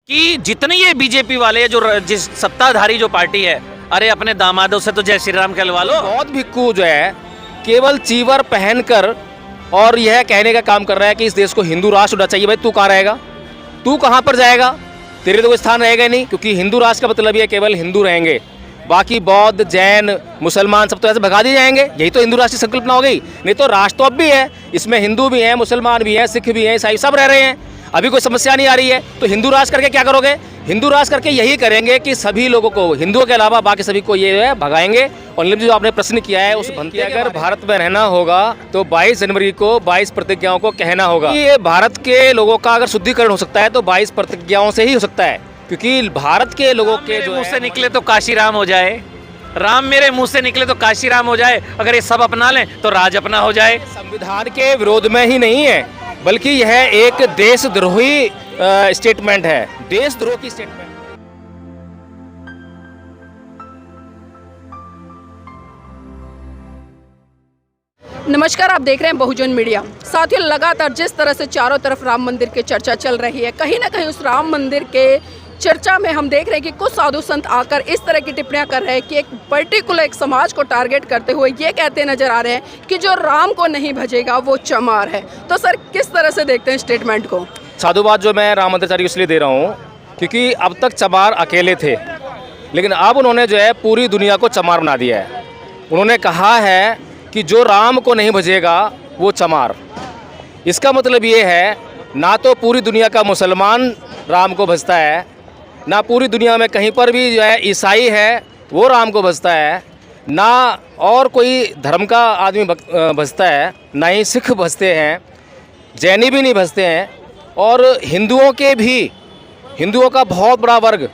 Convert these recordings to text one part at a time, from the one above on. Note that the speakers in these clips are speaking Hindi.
कि जितने ये बीजेपी वाले जो जिस सत्ताधारी जो पार्टी है, अरे अपने दामादों से तो जय श्री राम कहलवा लो। बहुत भिक्खू जो है केवल चीवर पहनकर और यह कहने का काम कर रहा है कि इस देश को हिंदू राष्ट्र होना चाहिए। भाई तू कहाँ रहेगा, तू कहाँ पर जाएगा, तेरे तो कोई स्थान रहेगा ही नहीं, क्योंकि हिंदू राष्ट्र का मतलब ये केवल हिंदू रहेंगे, बाकी बौद्ध जैन मुसलमान सब तो ऐसे भगा दिए जाएंगे। यही तो हिंदू राष्ट्र की संकल्पना हो गई। नहीं तो राष्ट्र तो अब भी है, इसमें हिंदू भी हैं, मुसलमान भी हैं, सिख भी हैं, ईसाई सब रह रहे हैं, अभी कोई समस्या नहीं आ रही है। तो हिंदू राष्ट्र करके क्या करोगे? हिंदू राष्ट्र करके यही करेंगे कि सभी लोगों को, हिंदुओं के अलावा बाकी सभी को ये है भगाएंगे। और जो आपने प्रश्न किया है उस बनते, अगर भारत में रहना होगा तो 22 जनवरी को 22 प्रतिज्ञाओं को कहना होगा। ये भारत के लोगों का अगर शुद्धिकरण हो सकता है तो 22 प्रतिज्ञाओं से ही हो सकता है, क्योंकि भारत के लोगों के जो मुंह से निकले तो काशी राम हो जाए, राम मेरे मुंह से निकले तो काशी राम हो जाए, अगर ये सब अपना लें तो राज अपना हो जाए। संविधान के विरोध में ही नहीं है, बल्कि यह एक देशद्रोही स्टेटमेंट है, देशद्रोह की स्टेटमेंट। नमस्कार, आप देख रहे हैं बहुजन मीडिया। साथियों, लगातार जिस तरह से चारों तरफ राम मंदिर की चर्चा चल रही है, कहीं ना कहीं उस राम मंदिर के चर्चा में हम देख रहे हैं कि कुछ साधु संत आकर इस तरह की टिप्पणियां कर रहे हैं कि एक पर्टिकुलर एक समाज को टारगेट करते हुए ये कहते नजर आ रहे हैं कि जो राम को नहीं भजेगा वो चमार है। तो सर, किस तरह से देखते हैं स्टेटमेंट को? साधुवाद जो मैं राम मंदिराचार्य को इसलिए दे रहा हूँ क्योंकि अब तक चमार अकेले थे, लेकिन अब उन्होंने जो है पूरी दुनिया को चमार बना दिया है। उन्होंने कहा है कि जो राम को नहीं भजेगा वो चमार। इसका मतलब ये है, ना तो पूरी दुनिया का मुसलमान राम को भजता है, ना पूरी दुनिया में कहीं पर भी जो है ईसाई है वो राम को भजता है, ना और कोई धर्म का आदमी भजता है, ना ही सिख भजते हैं, जैनी भी नहीं भजते हैं। और हिंदुओं के भी, हिंदुओं का बहुत बड़ा वर्ग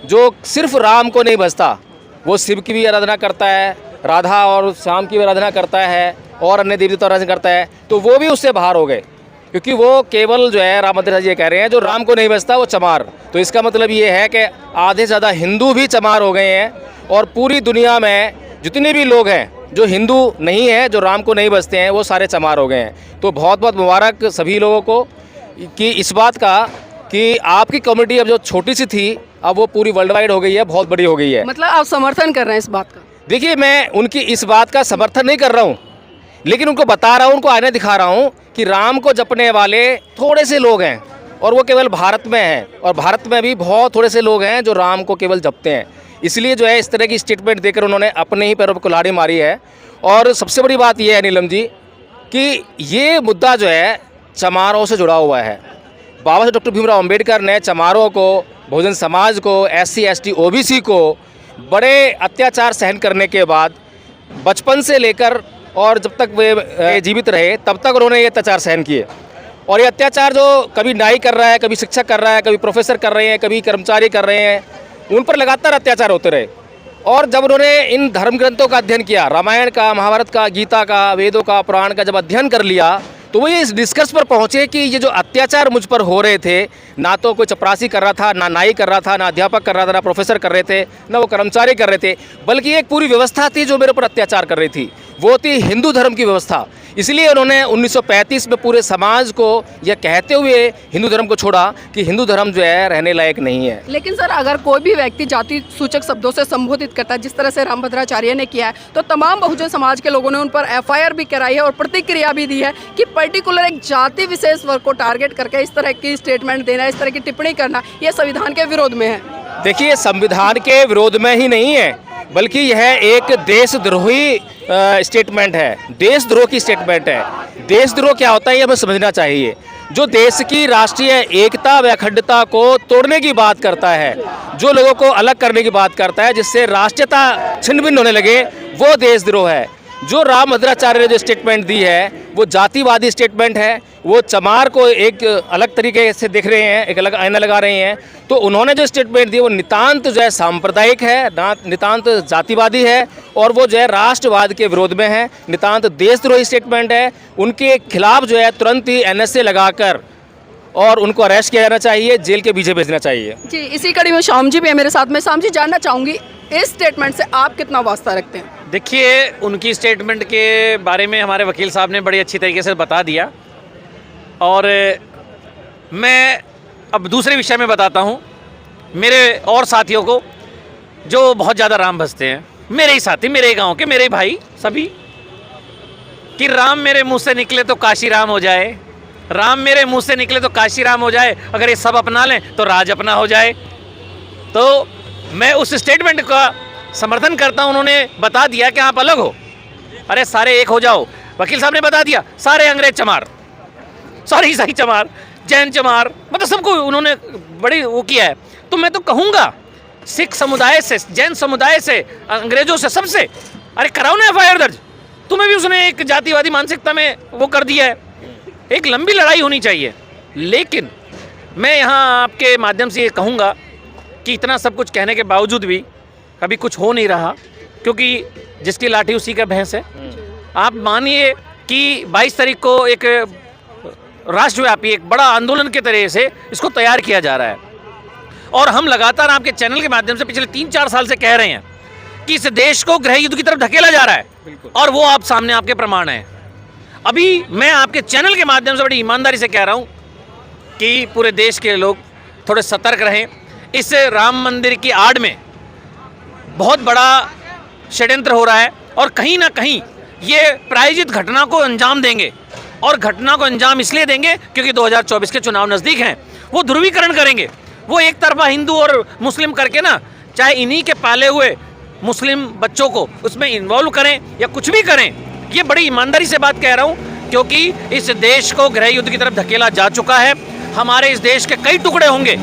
जो सिर्फ राम को नहीं भजता, वो शिव की भी आराधना करता है, राधा और श्याम की भी आराधना करता है, और अन्य देवी देवता आराधना करता है, तो वो भी उससे बाहर हो गए, क्योंकि वो केवल जो है राम मंदिर ये कह रहे हैं जो राम को नहीं बचता वो चमार। तो इसका मतलब ये है कि आधे से ज़्यादा हिंदू भी चमार हो गए हैं, और पूरी दुनिया में जितने भी लोग हैं जो हिंदू नहीं हैं, जो राम को नहीं बचते हैं, वो सारे चमार हो गए हैं। तो बहुत बहुत मुबारक सभी लोगों को कि इस बात का कि आपकी कम्युनिटी अब जो छोटी सी थी अब वो पूरी वर्ल्ड वाइड हो गई है, बहुत बड़ी हो गई है। मतलब आप समर्थन कर रहे हैं इस बात का? देखिए, मैं उनकी इस बात का समर्थन नहीं कर रहा हूँ, लेकिन उनको बता रहा हूँ, उनको आईना दिखा रहा हूँ कि राम को जपने वाले थोड़े से लोग हैं, और वो केवल भारत में हैं, और भारत में भी बहुत थोड़े से लोग हैं जो राम को केवल जपते हैं। इसलिए जो है इस तरह की स्टेटमेंट देकर उन्होंने अपने ही पैरों पर कुल्हाड़ी मारी है। और सबसे बड़ी बात यह है नीलम जी कि ये मुद्दा जो है चमारों से जुड़ा हुआ है। बाबा साहब डॉक्टर भीमराव अम्बेडकर ने चमारों को, बहुजन समाज को, SC ST OBC को बड़े अत्याचार सहन करने के बाद बचपन से लेकर और जब तक वे जीवित रहे तब तक उन्होंने ये अत्याचार सहन किए। और ये अत्याचार जो कभी नाई कर रहा है, कभी शिक्षक कर रहा है, कभी प्रोफेसर कर रहे हैं, कभी कर्मचारी कर रहे हैं, उन पर लगातार अत्याचार होते रहे। और जब उन्होंने इन धर्म ग्रंथों का अध्ययन किया, रामायण का, महाभारत का, गीता का, वेदों का, पुराण का जब अध्ययन कर लिया, तो वो ये इस डिस्कस पर पहुँचे कि ये जो अत्याचार मुझ पर हो रहे थे, ना तो कोई चपरासी कर रहा था, ना नाई कर रहा था, ना अध्यापक कर रहा था, ना प्रोफेसर कर रहे थे, ना वो कर्मचारी कर रहे थे, बल्कि एक पूरी व्यवस्था थी जो मेरे ऊपर अत्याचार कर रही थी। वो थी हिंदू धर्म की व्यवस्था। इसलिए उन्होंने 1935 में पूरे समाज को यह कहते हुए हिंदू धर्म को छोड़ा कि हिंदू धर्म जो है रहने लायक नहीं है। लेकिन सर, अगर कोई भी व्यक्ति जाति सूचक शब्दों से संबोधित करता है, जिस तरह से रामभद्राचार्य ने किया है, तो तमाम बहुजन समाज के लोगों ने उन पर FIR भी कराई है और प्रतिक्रिया भी दी है कि पर्टिकुलर एक जाति विशेष वर्ग को टारगेट करके इस तरह की स्टेटमेंट देना, इस तरह की टिप्पणी करना, यह संविधान के विरोध में है। देखिए, संविधान के विरोध में ही नहीं है, बल्कि यह एक देशद्रोही स्टेटमेंट है, देशद्रोह की स्टेटमेंट है। देशद्रोह क्या होता है ये हमें समझना चाहिए। जो देश की राष्ट्रीय एकता व अखंडता को तोड़ने की बात करता है, जो लोगों को अलग करने की बात करता है, जिससे राष्ट्रीयता छिन्न भिन्न होने लगे, वो देशद्रोह है। जो रामभद्राचार्य ने जो स्टेटमेंट दी है वो जातिवादी स्टेटमेंट है। वो चमार को एक अलग तरीके से देख रहे हैं, एक अलग आईना लगा रहे हैं। तो उन्होंने जो स्टेटमेंट दी वो नितांत जो है सांप्रदायिक है, नितांत जातिवादी है, और वो जो है राष्ट्रवाद के विरोध में है, नितांत देशद्रोही स्टेटमेंट है। उनके खिलाफ जो है तुरंत ही NSA लगाकर और उनको अरेस्ट किया जाना चाहिए, जेल के पीछे भेजना चाहिए। जी, इसी कड़ी में श्याम जी भी है मेरे साथ में। श्याम जी, जानना चाहूँगी इस स्टेटमेंट से आप कितना वास्ता रखते हैं? देखिए, उनकी स्टेटमेंट के बारे में हमारे वकील साहब ने बड़ी अच्छी तरीके से बता दिया, और मैं अब दूसरे विषय में बताता हूँ मेरे और साथियों को जो बहुत ज़्यादा राम भजते हैं, मेरे ही साथी, मेरे ही गांव के, मेरे ही भाई सभी, कि राम मेरे मुंह से निकले तो काशी राम हो जाए, राम मेरे मुंह से निकले तो काशी राम हो जाए, अगर ये सब अपना लें तो राज अपना हो जाए। तो मैं उस स्टेटमेंट का समर्थन करता हूं। उन्होंने बता दिया कि आप अलग हो, अरे सारे एक हो जाओ। वकील साहब ने बता दिया सारे अंग्रेज चमार, सारे ईसाई चमार, जैन चमार, मतलब सबको उन्होंने बड़ी वो किया है। तो मैं तो कहूँगा सिख समुदाय से, जैन समुदाय से, अंग्रेजों से, सबसे, अरे कराओ ना एफआईआर दर्ज। तुम्हें भी उसने एक जातिवादी मानसिकता में वो कर दिया है। एक लंबी लड़ाई होनी चाहिए। लेकिन मैं यहाँ आपके माध्यम से ये कहूँगा कि इतना सब कुछ कहने के बावजूद भी अभी कुछ हो नहीं रहा, क्योंकि जिसकी लाठी उसी का भैंस है। आप मानिए कि 22 तारीख को एक राष्ट्रव्यापी एक बड़ा आंदोलन के तरह से इसको तैयार किया जा रहा है, और हम लगातार आपके चैनल के माध्यम से पिछले 3-4 साल से कह रहे हैं कि इस देश को गृह युद्ध की तरफ धकेला जा रहा है, और वो आप सामने आपके प्रमाण हैं। अभी मैं आपके चैनल के माध्यम से बड़ी ईमानदारी से कह रहा हूं कि पूरे देश के लोग थोड़े सतर्क रहें। इस राम मंदिर की आड़ में बहुत बड़ा षड्यंत्र हो रहा है, और कहीं ना कहीं ये प्रायोजित घटना को अंजाम देंगे, और घटना को अंजाम इसलिए देंगे क्योंकि 2024 के चुनाव नज़दीक हैं। वो ध्रुवीकरण करेंगे, वो एक तरफा हिंदू और मुस्लिम करके ना, चाहे इन्हीं के पाले हुए मुस्लिम बच्चों को उसमें इन्वॉल्व करें या कुछ भी करें। ये बड़ी ईमानदारी से बात कह रहा हूँ, क्योंकि इस देश को गृह युद्ध की तरफ धकेला जा चुका है। हमारे इस देश के कई टुकड़े होंगे,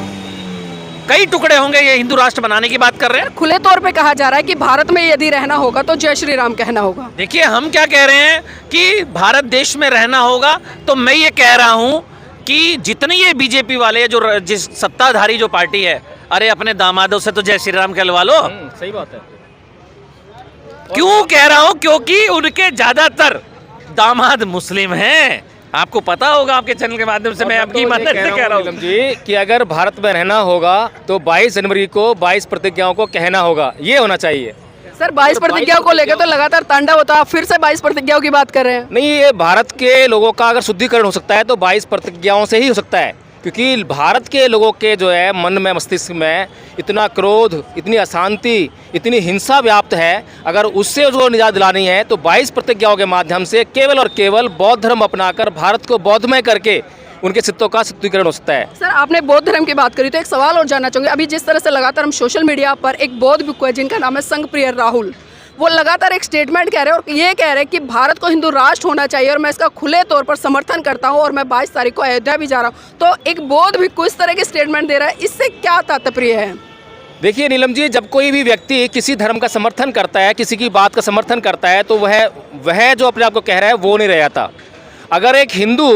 कई टुकड़े होंगे। ये हिंदू राष्ट्र बनाने की बात कर रहे हैं। खुले तौर पे कहा जा रहा है कि भारत में यदि रहना होगा तो जय श्री राम कहना होगा। देखिए, हम क्या कह रहे हैं कि भारत देश में रहना होगा, तो मैं ये कह रहा हूँ कि जितने ये बीजेपी वाले जो जिस सत्ताधारी जो पार्टी है, अरे अपने दामादों से तो जय श्री राम कहलवा लो। सही बात है। क्यों कह रहा हूं? क्योंकि उनके ज्यादातर दामाद मुस्लिम हैं। आपको पता होगा, आपके चैनल के माध्यम से मैं आपकी ईमानदारी से कह रहा हूं जी कि अगर भारत में रहना होगा तो 22 जनवरी को 22 प्रतिज्ञाओं को कहना होगा, ये होना चाहिए। सर 22 प्रतिज्ञाओं को लेकर तो लगातार तांडव होता है, आप फिर से 22 प्रतिज्ञाओं की बात कर रहे हैं। नहीं, ये भारत के लोगों का अगर शुद्धिकरण हो सकता है तो 22 प्रतिज्ञाओं से ही हो सकता है, क्योंकि भारत के लोगों के जो है मन में, मस्तिष्क में इतना क्रोध, इतनी अशांति, इतनी हिंसा व्याप्त है। अगर उससे जो निजात दिलानी है तो 22 प्रतिज्ञाओं के माध्यम से केवल और केवल बौद्ध धर्म अपनाकर भारत को बौद्धमय करके उनके चित्तों का शुद्धिकरण हो सकता है। सर आपने बौद्ध धर्म की बात करी तो एक सवाल और जानना चाहूँगी। अभी जिस तरह से लगातार हम सोशल मीडिया पर एक बौद्ध भिक्खु है जिनका नाम है संघप्रिय राहुल, वो लगातार एक स्टेटमेंट कह रहे हैं और ये कह रहे हैं कि भारत को हिंदू राष्ट्र होना चाहिए, और मैं इसका खुले तौर पर समर्थन करता हूं, और मैं 22 तारीख को अयोध्या भी जा रहा हूं। तो एक बौद्ध भिक्खु इस तरह के स्टेटमेंट दे रहा है, इससे क्या तात्पर्य है? देखिए नीलम जी, जब कोई भी व्यक्ति किसी धर्म का समर्थन करता है, किसी की बात का समर्थन करता है, तो वह जो अपने आप को कह रहा है वो नहीं रह जाता। अगर एक हिंदू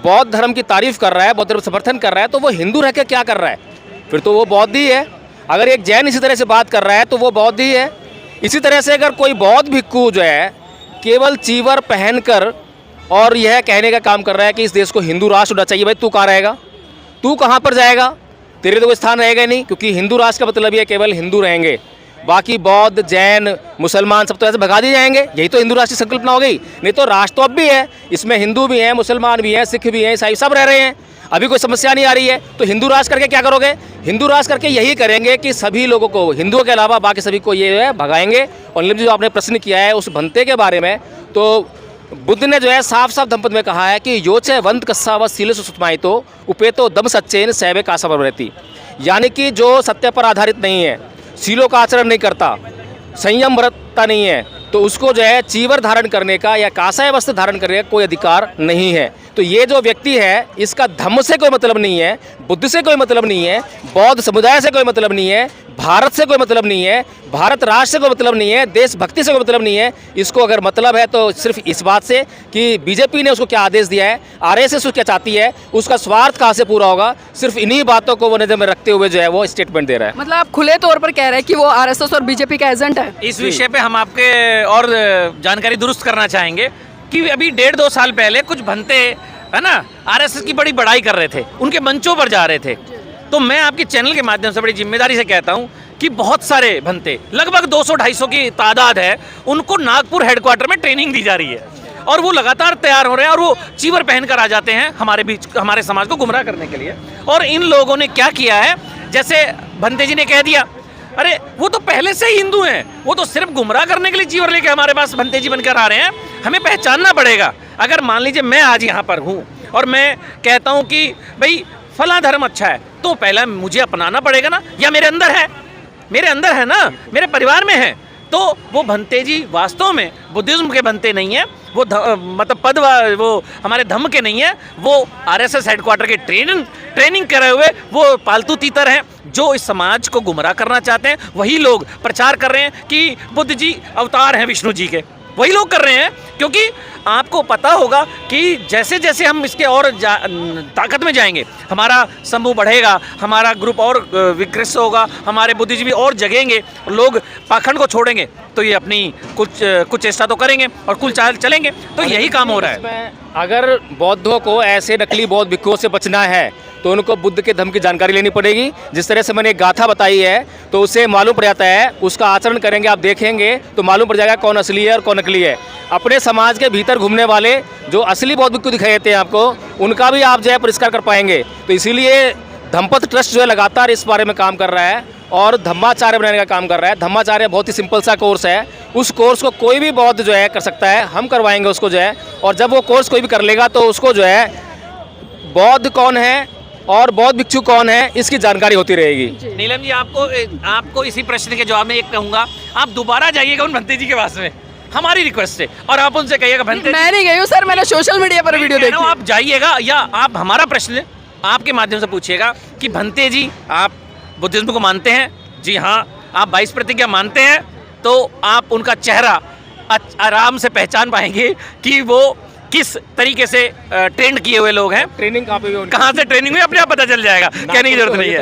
बौद्ध धर्म की तारीफ कर रहा है, बौद्ध धर्म समर्थन कर रहा है, तो वो हिंदू रह के क्या कर रहा है? फिर तो वो बौद्ध ही है। अगर एक जैन इसी तरह से बात कर रहा है तो वो बौद्ध ही है। इसी तरह से अगर कोई बौद्ध भिक्खु जो है केवल चीवर पहनकर और यह कहने का काम कर रहा है कि इस देश को हिंदू राष्ट्र होना चाहिए, भाई तू कहाँ रहेगा? तू कहाँ पर जाएगा? तेरे तो कोई स्थान रहेगा नहीं, क्योंकि हिंदू राष्ट्र का मतलब ये केवल हिंदू रहेंगे, बाकी बौद्ध, जैन, मुसलमान सब तो ऐसे भगा दिए जाएंगे। यही तो हिंदू राष्ट्र की संकल्पना हो गई। नहीं तो राष्ट्र तो अब भी है, इसमें हिंदू भी हैं, मुसलमान भी हैं, सिख भी हैं, ईसाई सब रह रहे हैं, अभी कोई समस्या नहीं आ रही है। तो हिंदू राष्ट्र करके क्या करोगे? हिंदू राष्ट्र करके यही करेंगे कि सभी लोगों को, हिंदुओं के अलावा बाकी सभी को ये है भगाएंगे। और नीलम जी, जो आपने प्रश्न किया है उस भंते के बारे में, तो बुद्ध ने जो है साफ साफ धम्मपद में कहा है कि योचे वंत कस्सा व सीले सुतमाई तो उपेतो दम सच्चेन सैवे कासा रहती, यानी कि जो सत्य पर आधारित नहीं है, सीलों का आचरण नहीं करता, संयम बरतता नहीं है, तो उसको जो है चीवर धारण करने का या कासाय वस्त्र धारण करने का कोई अधिकार नहीं है। तो ये जो व्यक्ति है, इसका धम्म से कोई मतलब नहीं है, बुद्ध से कोई मतलब नहीं है, बौद्ध समुदाय से कोई मतलब नहीं है, भारत से कोई मतलब नहीं है, भारत राष्ट्र से कोई मतलब नहीं है, देशभक्ति से कोई मतलब नहीं है। इसको अगर मतलब है तो सिर्फ इस बात से कि बीजेपी ने उसको क्या आदेश दिया है, आरएसएस क्या चाहती है, उसका स्वार्थ कहाँ से पूरा होगा, सिर्फ इन्हीं बातों को वो नजर में रखते हुए जो है वो स्टेटमेंट दे रहा है। मतलब आप खुले तौर पर कह रहे हैं कि वो आरएसएस और बीजेपी का एजेंट है। इस विषय पे हम आपके और जानकारी दुरुस्त करना चाहेंगे कि अभी 1.5-2 साल पहले कुछ भंते है ना आरएसएस की बड़ी बड़ाई कर रहे थे, उनके मंचों पर जा रहे थे। तो मैं आपके चैनल के माध्यम से बड़ी जिम्मेदारी से कहता हूं कि बहुत सारे भंते, लगभग 200-250 की तादाद है, उनको नागपुर हेडक्वार्टर में ट्रेनिंग दी जा रही है, और वो लगातार तैयार हो रहे हैं, और वो चीवर पहनकर आ जाते हैं हमारे बीच, हमारे समाज को गुमराह करने के लिए। और इन लोगों ने क्या किया है जैसे भंते जी ने कह दिया, अरे वो तो पहले से ही हिंदू हैं, वो तो सिर्फ गुमराह करने के लिए चीवर लेके हमारे पास भंते जी बनकर आ रहे हैं। हमें पहचानना पड़ेगा। अगर मान लीजिए मैं आज यहाँ पर हूँ और मैं कहता हूँ कि भाई फला धर्म अच्छा है, तो पहले मुझे अपनाना पड़ेगा ना, या मेरे अंदर है ना, मेरे परिवार में है। तो वो भंते जी वास्तव में बुद्धिज्म के भंते नहीं है, वो मतलब वो हमारे धम्म के नहीं है, वो आरएसएस हेडक्वार्टर के ट्रेनिंग करे हुए वो पालतू तीतर हैं जो इस समाज को गुमराह करना चाहते हैं। वही लोग प्रचार कर रहे हैं कि बुद्ध जी अवतार हैं विष्णु जी के, वही लोग कर रहे हैं। क्योंकि आपको पता होगा कि जैसे जैसे हम इसके और ताकत में जाएंगे, हमारा समूह बढ़ेगा, हमारा ग्रुप और विकृत होगा, हमारे बुद्धिजीवी और जगेंगे, लोग पाखंड को छोड़ेंगे, तो ये अपनी कुछ चेष्टा तो करेंगे और कुल चाल चलेंगे। तो यही काम हो रहा है। अगर बौद्धों को ऐसे नकली बौद्ध भिक्षुओं से बचना है तो उनको बुद्ध के धर्म की जानकारी लेनी पड़ेगी। जिस तरह से मैंने एक गाथा बताई है तो उससे मालूम पड़ जाता है, उसका आचरण करेंगे आप देखेंगे तो मालूम पड़ जाएगा कौन असली है और कौन नकली है। अपने समाज के भीतर घूमने वाले जो असली बौद्ध भिक्षु दिखाई देते हैं आपको, उनका भी आप जो है परिष्कार कर पाएंगे। तो इसीलिए धम्मपथ ट्रस्ट जो है लगातार इस बारे में काम कर रहा है और धम्माचार्य बनाने का काम कर रहा है। धम्माचार्य बहुत ही सिंपल सा कोर्स है, उस कोर्स को कोई भी बौद्ध जो है कर सकता है, हम करवाएंगे उसको जो है। और जब वो कोर्स कोई भी कर लेगा तो उसको जो है बौद्ध कौन है और बौद्ध भिक्षु कौन है इसकी जानकारी होती रहेगी। नीलम जी, आपको इसी प्रश्न के जवाब में एक कहूँगा, आप दोबारा जाइएगा उन भंते जी के पास में, हमारी रिक्वेस्ट है, और आप उनसे कहिएगा भंते मैं नहीं गई हूँ सर, मैंने सोशल मीडिया पर वीडियो देखी। आप जाइएगा या आप हमारा प्रश्न आपके माध्यम से पूछिएगा कि भंते जी आप बुद्धिज्म को मानते हैं? जी हाँ, आप 22 प्रतिज्ञा मानते हैं, तो आप उनका चेहरा आराम से पहचान पाएंगे कि वो किस तरीके से ट्रेंड किए हुए लोग हैं। ट्रेनिंग कहाँ पे हुई, कहाँ से ट्रेनिंग हुई अपने आप पता चल जाएगा, कहने की जरूरत नहीं है।